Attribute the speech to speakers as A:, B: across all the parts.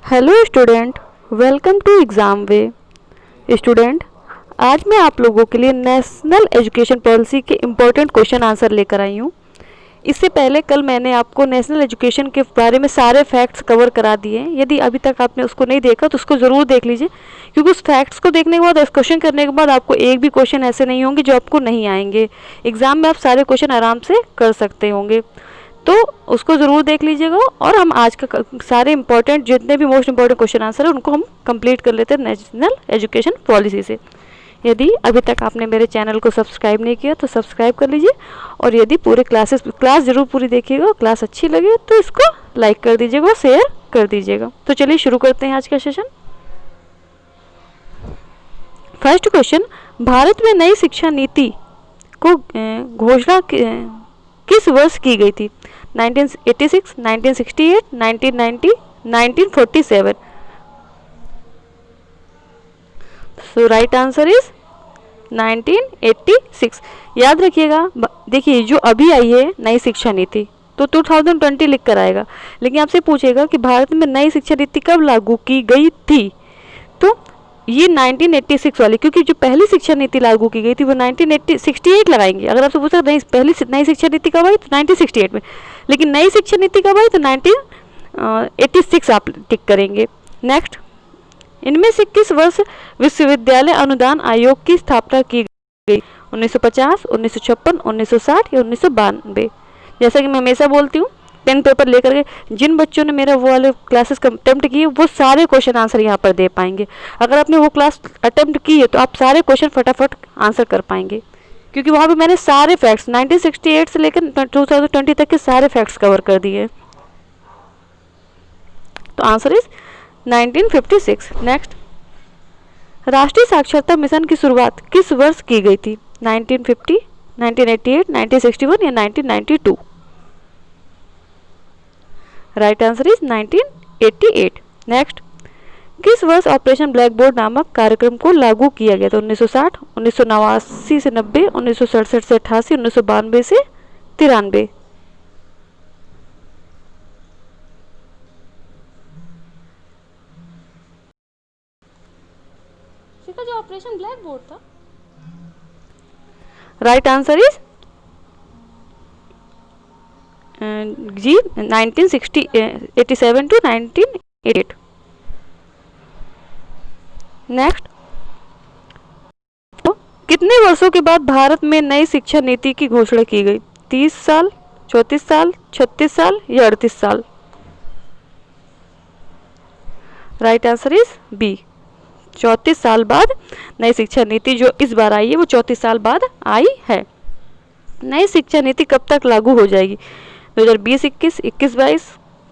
A: Hello student, welcome to exam way. Student, आज मैं आप लोगों के लिए नेशनल एजुकेशन पॉलिसी के इम्पोर्टेंट क्वेश्चन आंसर लेकर आई हूँ। इससे पहले कल मैंने आपको नेशनल एजुकेशन के बारे में सारे फैक्ट्स कवर करा दिए हैं। यदि अभी तक आपने उसको नहीं देखा तो उसको ज़रूर देख लीजिए, क्योंकि उस फैक्ट्स को देखने के बाद डिस्कशन करने के बाद आपको एक भी क्वेश्चन ऐसे नहीं होंगे जो आपको नहीं आएंगे। एग्ज़ाम में आप सारे क्वेश्चन आराम से कर सकते होंगे, तो उसको ज़रूर देख लीजिएगा। और हम आज का सारे इंपॉर्टेंट जितने भी मोस्ट इंपॉर्टेंट क्वेश्चन आंसर है उनको हम कंप्लीट कर लेते हैं नेशनल एजुकेशन पॉलिसी से। यदि अभी तक आपने मेरे चैनल को सब्सक्राइब नहीं किया तो सब्सक्राइब कर लीजिए, और यदि पूरे क्लास ज़रूर पूरी देखिएगा, क्लास अच्छी लगे तो इसको लाइक कर दीजिएगा और शेयर कर दीजिएगा। तो चलिए शुरू करते हैं आज का सेशन। फर्स्ट क्वेश्चन, भारत में नई शिक्षा नीति को घोषणा किस वर्ष की गई थी? 1986, 1968, 1990, 1947। सो राइट आंसर इज 1986। याद रखिएगा, देखिए जो अभी आई है नई शिक्षा नीति तो 2020 लिख कर आएगा, लेकिन आपसे पूछेगा कि भारत में नई शिक्षा नीति कब लागू की गई थी, तो ये 1986 वाली, क्योंकि जो पहली शिक्षा नीति लागू की गई थी वो 1968 लगाएंगे। अगर आपसे पूछा पहली नई शिक्षा नीति कब आई तो 1968 में, लेकिन नई शिक्षा नीति कब आई तो 1986 आप टिक करेंगे। नेक्स्ट, इनमें से किस वर्ष विश्वविद्यालय अनुदान आयोग की स्थापना की गई? 1950, 1956, 1960 या 1992? जैसा कि मैं हमेशा बोलती हूँ, पेन पेपर लेकर के जिन बच्चों ने मेरा वो वाले क्लासेस अटेम्प्ट किए वो सारे क्वेश्चन आंसर यहाँ पर दे पाएंगे। अगर आपने वो क्लास अटेम्प्ट की है तो आप सारे क्वेश्चन फटाफट आंसर कर पाएंगे, क्योंकि वहाँ पे मैंने सारे फैक्ट्स 1968 से लेकर 2020 तक के सारे फैक्ट्स कवर कर दिए। तो आंसर इज 1956। नेक्स्ट, राष्ट्रीय साक्षरता मिशन की शुरुआत किस वर्ष की गई थी? 1950, 1988, 1961 या 1992? Right answer is 1988। नेक्स्ट, किस वर्ष ऑपरेशन ब्लैक बोर्ड नामक कार्यक्रम को लागू किया गया था? 1960, 1989 से 90, 1967 से 88, 1992 से 93? जो ऑपरेशन ब्लैक बोर्ड था, right answer is g 1987 to 1988। Next, तो कितने वर्षों के बाद भारत में नई शिक्षा नीति की घोषणा की गई? 30 साल, 34 साल, 36 साल या 38 साल? राइट आंसर इज बी, 34 साल बाद नई शिक्षा नीति जो इस बार आई है वो 34 साल बाद आई है। नई शिक्षा नीति कब तक लागू हो जाएगी? 2020-21, 21-22,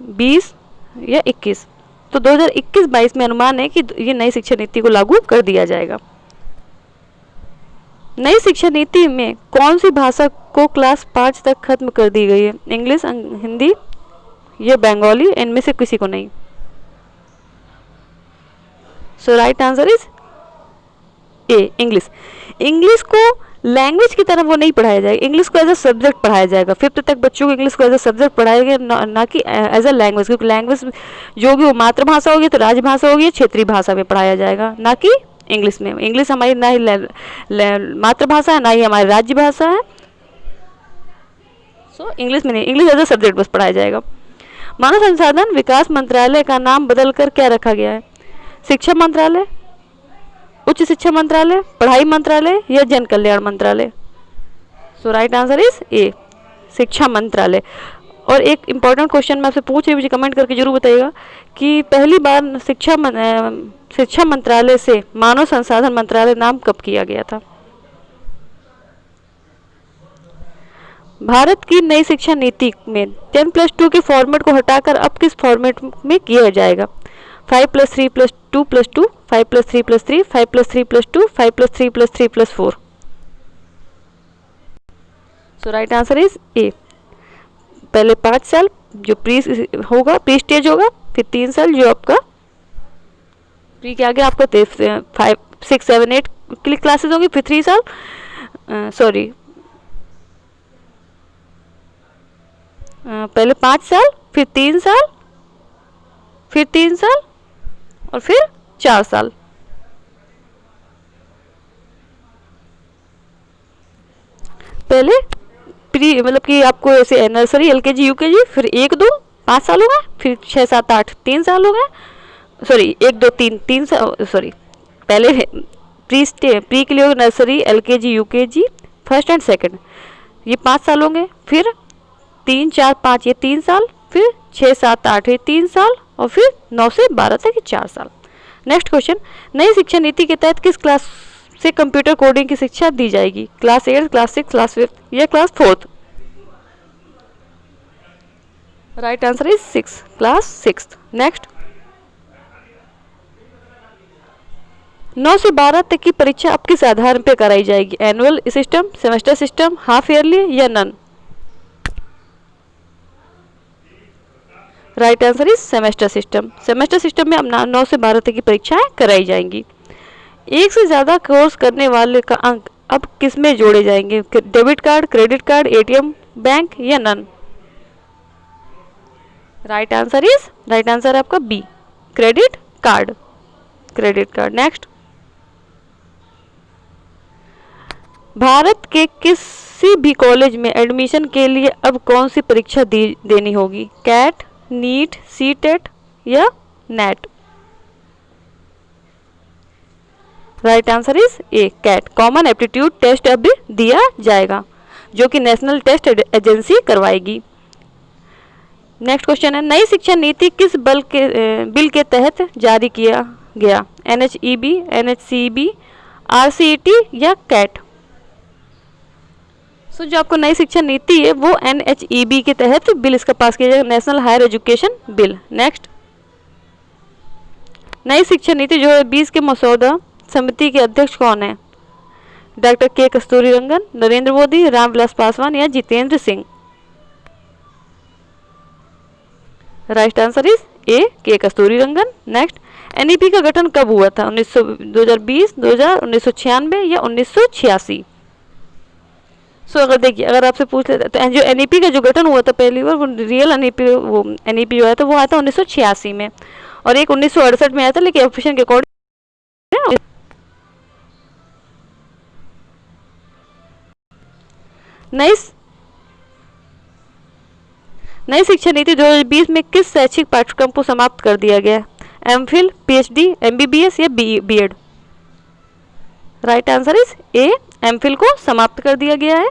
A: 20 या 21? तो 2021-22 में अनुमान है कि ये नई शिक्षा नीति को लागू कर दिया जाएगा। नई शिक्षा नीति में कौन सी भाषा को क्लास 5 तक खत्म कर दी गई है? इंग्लिश, हिंदी या बंगाली? इनमें से किसी को नहीं। So right answer is A, English. English को लैंग्वेज की तरफ वो नहीं पढ़ाया जाएगा, इंग्लिश को एज अ सब्जेक्ट पढ़ाया जाएगा। 5th तक बच्चों को इंग्लिश को एज अ सब्जेक्ट पढ़ाएगा, ना कि एज अ लैंग्वेज, क्योंकि लैंग्वेज जो होगी वो मातृभाषा होगी तो राजभाषा होगी, क्षेत्रीय भाषा में पढ़ाया जाएगा, ना कि इंग्लिश में। इंग्लिश हमारी ना ही मातृभाषा है ना ही हमारी राज्य भाषा है। सो इंग्लिश में नहीं, इंग्लिश एज अ सब्जेक्ट बस पढ़ाया जाएगा। मानव संसाधन विकास मंत्रालय का नाम बदलकर क्या रखा गया है? शिक्षा मंत्रालय, उच्च शिक्षा मंत्रालय, पढ़ाई मंत्रालय या जन कल्याण मंत्रालय? सो राइट आंसर इज ए, शिक्षा मंत्रालय। और एक इंपॉर्टेंट क्वेश्चन मैं आपसे पूछ रही हूँ, मुझे कमेंट करके जरूर बताइएगा कि पहली बार शिक्षा मंत्रालय से मानव संसाधन मंत्रालय नाम कब किया गया था? भारत की नई शिक्षा नीति में 10+2 के फॉर्मेट को हटाकर अब किस फॉर्मेट में किया जाएगा? 5+3+2+2, 5+3+3, 5+3+2, 5+3+3+4? सो राइट आंसर इज ए, पहले 5 साल जो प्री स्टेज होगा, फिर 3 साल जो आपका प्री के आगे आपका 5, 6, 7, 8 के लिए क्लासेस होंगी, फिर 3 साल पहले 5 साल, फिर 3 साल, फिर 3 साल, और फिर 4 साल। पहले प्री मतलब कि आपको ऐसे नर्सरी एलकेजी यूकेजी, फिर 1 2 5 साल हो गए, फिर 6 7 8 3 साल हो गए, सॉरी 1 2 3 3 साल, सॉरी पहले प्री के लिए nursery LKG UKG first and second, ये 5 साल होंगे, फिर 3 4 5 ये 3 साल, फिर 6 7 8 ये 3 साल, और फिर 9 से 12 तक ये 4 साल। नेक्स्ट क्वेश्चन, नई शिक्षा नीति के तहत किस क्लास से कंप्यूटर कोडिंग की शिक्षा दी जाएगी? क्लास 8, क्लास 6, क्लास 5 या class 4? Right answer is 6, class 6। Next, 9 से 12 तक की परीक्षा अब किस आधार पर कराई जाएगी? Annual system, semester system, half yearly या none? Right answer is semester system. Semester system में अब 9 से 12 तक की परीक्षाएं कराई जाएंगी। एक से ज़्यादा कोर्स करने वाले का अंक अब किस में जोड़े जाएंगे? Debit card, credit card, ATM, bank या नन? राइट आंसर है आपका b, credit card, credit card. Next, Bharat के किसी भी कॉलेज में एडमिशन के लिए अब कौन सी परीक्षा देनी होगी? कैट, नीट, सीटेट या NET? Right answer is a, CAT, common aptitude test अब दिया जाएगा, जो कि नेशनल टेस्ट एजेंसी करवाएगी। नेक्स्ट क्वेश्चन है, नई शिक्षा नीति किस बिल के तहत जारी किया गया? एनएचईबी, एनएचसीबी, आरसीईटी या कैट? सो जो आपको नई शिक्षा नीति है वो एनएचईबी के तहत बिल इसका पास किया जाएगा, national higher education bill. Next, नई शिक्षा नीति 2020 के मसौदा समिति के अध्यक्ष कौन है? डॉक्टर के कस्तूरीरंगन, नरेंद्र मोदी, रामविलास पासवान या Jitendra Singh? Right answer is ए, के कस्तूरीरंगन। नेक्स्ट, एनईपी का गठन कब हुआ था? 2020, 2000, 1996 या 1986? सो अगर देखिए, अगर आपसे पूछ लेते तो जो एनईपी का जो गठन हुआ था पहली बार, वो रियल एनईपी, वो एनईपी जो आया था वो आया था 1986 में, और एक 1968 में आया था, लेकिन ऑप्शन के अकॉर्डिंग नई शिक्षा नीति 2020 में किस शैक्षिक पाठ्यक्रम को समाप्त कर दिया गया? एमफिल, पीएचडी, एमबीबीएस या BEd? Right answer is A, MPhil को समाप्त कर दिया गया है।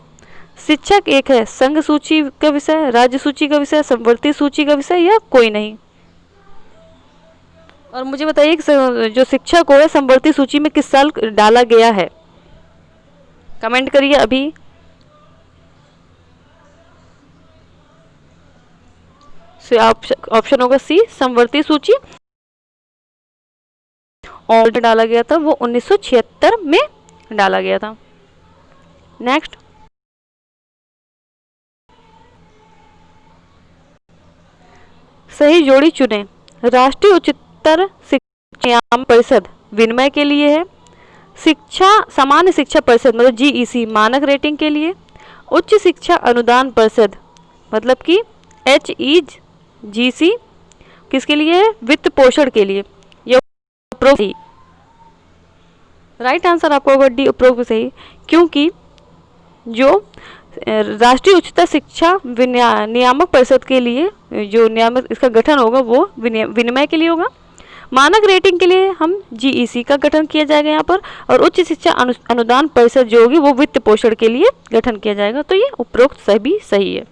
A: शिक्षक एक है संघ सूची का विषय, राज्य सूची का विषय, संवर्ती सूची का विषय या कोई नहीं? और मुझे बताइए कि जो शिक्षक को है संवर्ती सूची में किस साल डाला गया है? कमेंट करिए अभी। ऑप्शन होगा सी, संवर्ती सूची, और डाला गया था वो 1976 में डाला गया था। नेक्स्ट, सही जोड़ी चुने। राष्ट्रीय उच्चतर शिक्षा परिषद विनिमय के लिए है, सामान्य शिक्षा परिषद मतलब जीईसी मानक रेटिंग के लिए, उच्च शिक्षा अनुदान परिषद मतलब कि एचईजीसी किसके लिए है? वित्त पोषण के लिए, या उपरोक्त? राइट आंसर आपको होगा डी, उपरोक्त सही, क्योंकि जो राष्ट्रीय उच्चतर शिक्षा नियामक परिषद के लिए जो नियामक इसका गठन होगा वो विनिमय के लिए होगा। मानक रेटिंग के लिए हम जीईसी का गठन किया जाएगा यहाँ पर, और उच्च शिक्षा अनुदान परिषद जो होगी वो वित्त पोषण के लिए गठन किया जाएगा। तो ये उपरोक्त सभी सही है।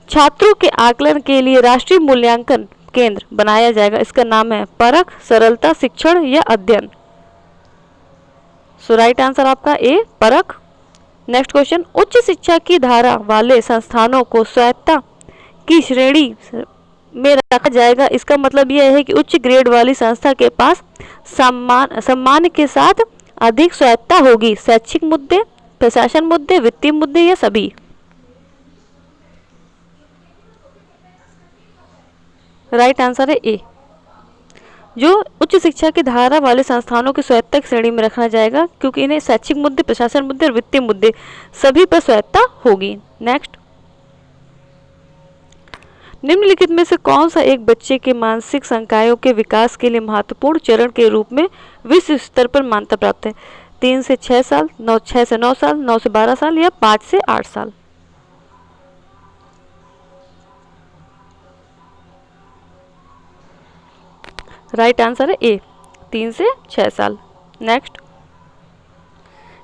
A: छात्रों के आकलन के लिए राष्ट्रीय मूल्यांकन केंद्र बनाया जाएगा, इसका नाम है परख, सरलता, शिक्षण या अध्ययन? सो राइट आंसर आपका ए, परख। नेक्स्ट क्वेश्चन, उच्च शिक्षा की धारा वाले संस्थानों को स्वायत्तता की श्रेणी में रखा जाएगा, इसका मतलब यह है कि उच्च ग्रेड वाली संस्था के पास सम्मान के साथ अधिक स्वायत्तता होगी। शैक्षिक मुद्दे, प्रशासन मुद्दे, वित्तीय मुद्दे या सभी? राइट आंसर है ए, जो उच्च शिक्षा की धारा वाले संस्थानों की स्वायत्तता की श्रेणी में रखा जाएगा, क्योंकि इन्हें शैक्षिक मुद्दे, प्रशासन मुद्दे और वित्तीय मुद्दे सभी पर स्वायत्तता होगी। नेक्स्ट, निम्नलिखित में से कौन सा एक बच्चे के मानसिक संकायों के विकास के लिए महत्वपूर्ण चरण के रूप में विश्व स्तर पर मान्यता प्राप्त है? 3 से 6 साल, 6 से 9 साल, 9 से 12 साल या 5 से 8 साल? राइट आंसर है ए, 3 से 6 साल। नेक्स्ट,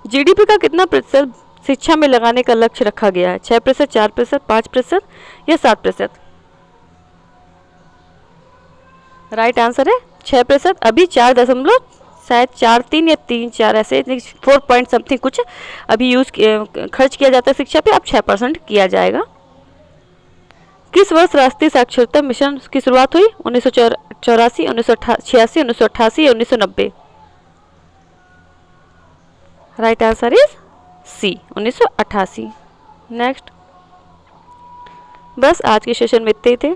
A: जीडीपी का कितना प्रतिशत शिक्षा में लगाने का लक्ष्य रखा गया है? 6%, 4%, 5% या 7%? राइट आंसर है 6%। अभी 4 दशमलव शायद 4-3 या 3-4 ऐसे 4 पॉइंट समथिंग कुछ अभी खर्च किया जाता है शिक्षा पे, अब 6% किया जाएगा। किस वर्ष राष्ट्रीय साक्षरता मिशन की शुरुआत हुई? 1984, 1986, 1988 या 1990? Right answer is C, 1988। Next, बस आज के सेशन में इतने ही थे।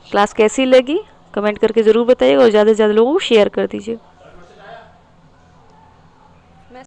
A: क्लास कैसी लगी कमेंट करके ज़रूर बताइएगा और ज़्यादा से ज़्यादा लोगों को शेयर कर दीजिए।